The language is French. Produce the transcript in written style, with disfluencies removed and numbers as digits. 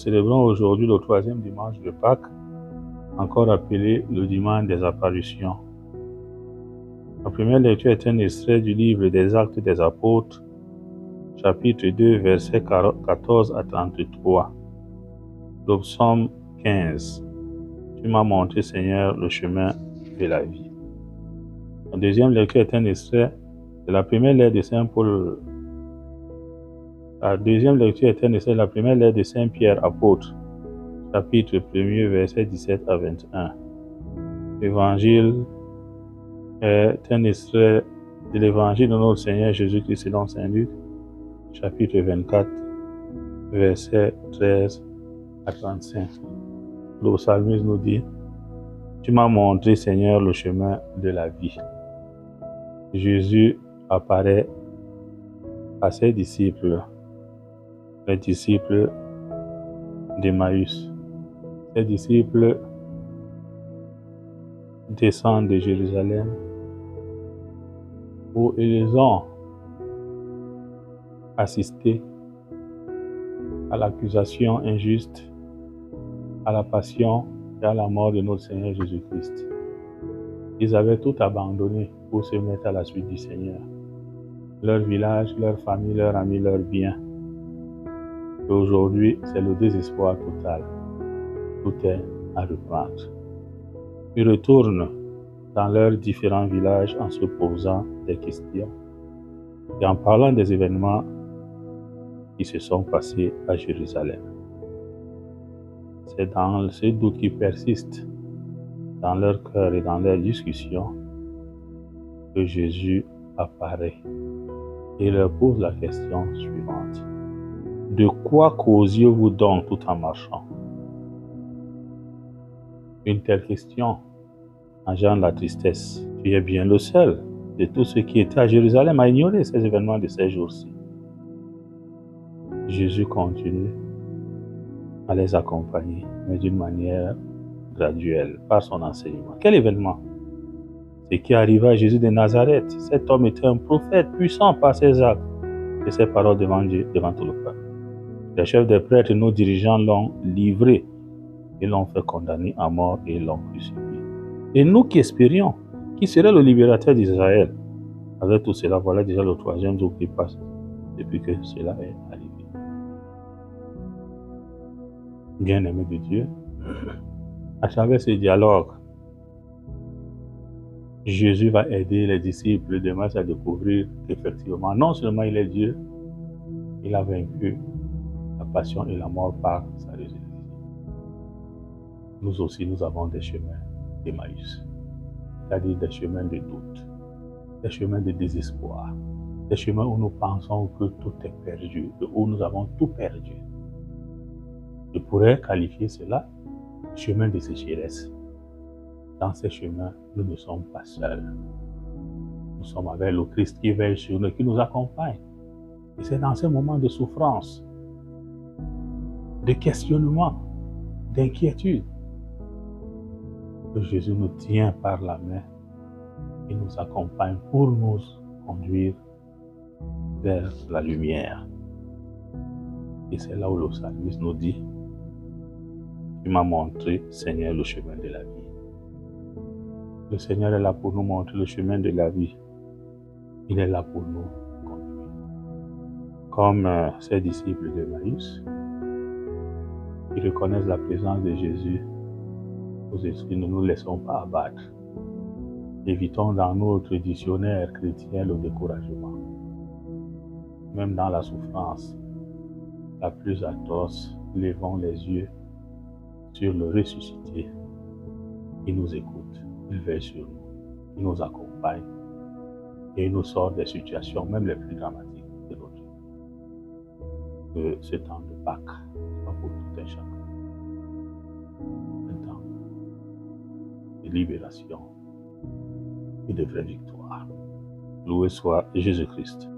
célébrons aujourd'hui le troisième dimanche de Pâques, encore appelé le dimanche des apparitions. La première lecture est un extrait du livre des Actes des Apôtres, chapitre 2, versets 14 à 33. Le psaume 15. Tu m'as montré, Seigneur, le chemin de la vie. La deuxième lecture est un extrait de la première lettre de Saint Paul. La deuxième lecture est un extrait de la première lettre de Saint Pierre apôtre, chapitre 1er, versets 17 à 21. L'évangile est un extrait de l'évangile de notre Seigneur Jésus-Christ selon Saint Luc, chapitre 24, versets 13 à 35. Le psalmiste nous dit: Tu m'as montré, Seigneur, le chemin de la vie. Jésus apparaît à ses disciples, les disciples d'Emmaüs. Ses disciples descendent de Jérusalem où ils ont assisté à l'accusation injuste, à la passion et à la mort de notre Seigneur Jésus-Christ. Ils avaient tout abandonné pour se mettre à la suite du Seigneur. Leur village, leur famille, leurs amis, leurs biens. Et aujourd'hui, c'est le désespoir total. Tout est à reprendre. Ils retournent dans leurs différents villages en se posant des questions et en parlant des événements qui se sont passés à Jérusalem. C'est dans ce doute qui persiste dans leur cœur et dans leurs discussions que Jésus apparaît et leur pose la question suivante. De quoi causiez-vous donc tout en marchant? Une telle question engendre la tristesse. Tu es bien le seul de tous ceux qui étaient à Jérusalem à ignorer ces événements de ces jours-ci. Jésus continue à les accompagner, mais d'une manière graduelle, par son enseignement. Quel événement? Ce qui arriva à Jésus de Nazareth. Cet homme était un prophète puissant par ses actes et ses paroles devant Dieu, devant tout le peuple. Les chefs des prêtres et nos dirigeants l'ont livré et l'ont fait condamner à mort et l'ont crucifié. Et nous qui espérions qui serait le libérateur d'Israël, avec tout cela, voilà déjà le troisième jour qui passe depuis que cela est arrivé. Bien-aimé de Dieu, à travers ce dialogue, Jésus va aider les disciples de Matthieu à découvrir qu'effectivement, non seulement il est Dieu, il a vaincu la passion et la mort par sa résurrection. Nous aussi, nous avons des chemins d'Emmaüs, c'est-à-dire des chemins de doute, des chemins de désespoir, des chemins où nous pensons que tout est perdu, où nous avons tout perdu. Je pourrais qualifier cela de chemin de sécheresse. Dans ces chemins, nous ne sommes pas seuls. Nous sommes avec le Christ qui veille sur nous, qui nous accompagne. Et c'est dans ces moments de souffrance, de questionnement, d'inquiétude, que Jésus nous tient par la main et nous accompagne pour nous conduire vers la lumière. Et c'est là où le psalmiste nous dit: Tu m'as montré, Seigneur, le chemin de la vie. Le Seigneur est là pour nous montrer le chemin de la vie. Il est là pour nous conduire. Comme ses disciples d'Emmaüs, qui reconnaissent la présence de Jésus, nos esprits, ne nous laissons pas abattre. Évitons dans notre dictionnaire chrétien le découragement. Même dans la souffrance la plus atroce, levons les yeux sur le ressuscité. Il nous écoute, il veille sur nous, il nous accompagne et il nous sort des situations, même les plus dramatiques de notre vie. Que ce temps de Pâques soit pour tout un chacun un temps de libération et de vraie victoire. Loué soit Jésus-Christ.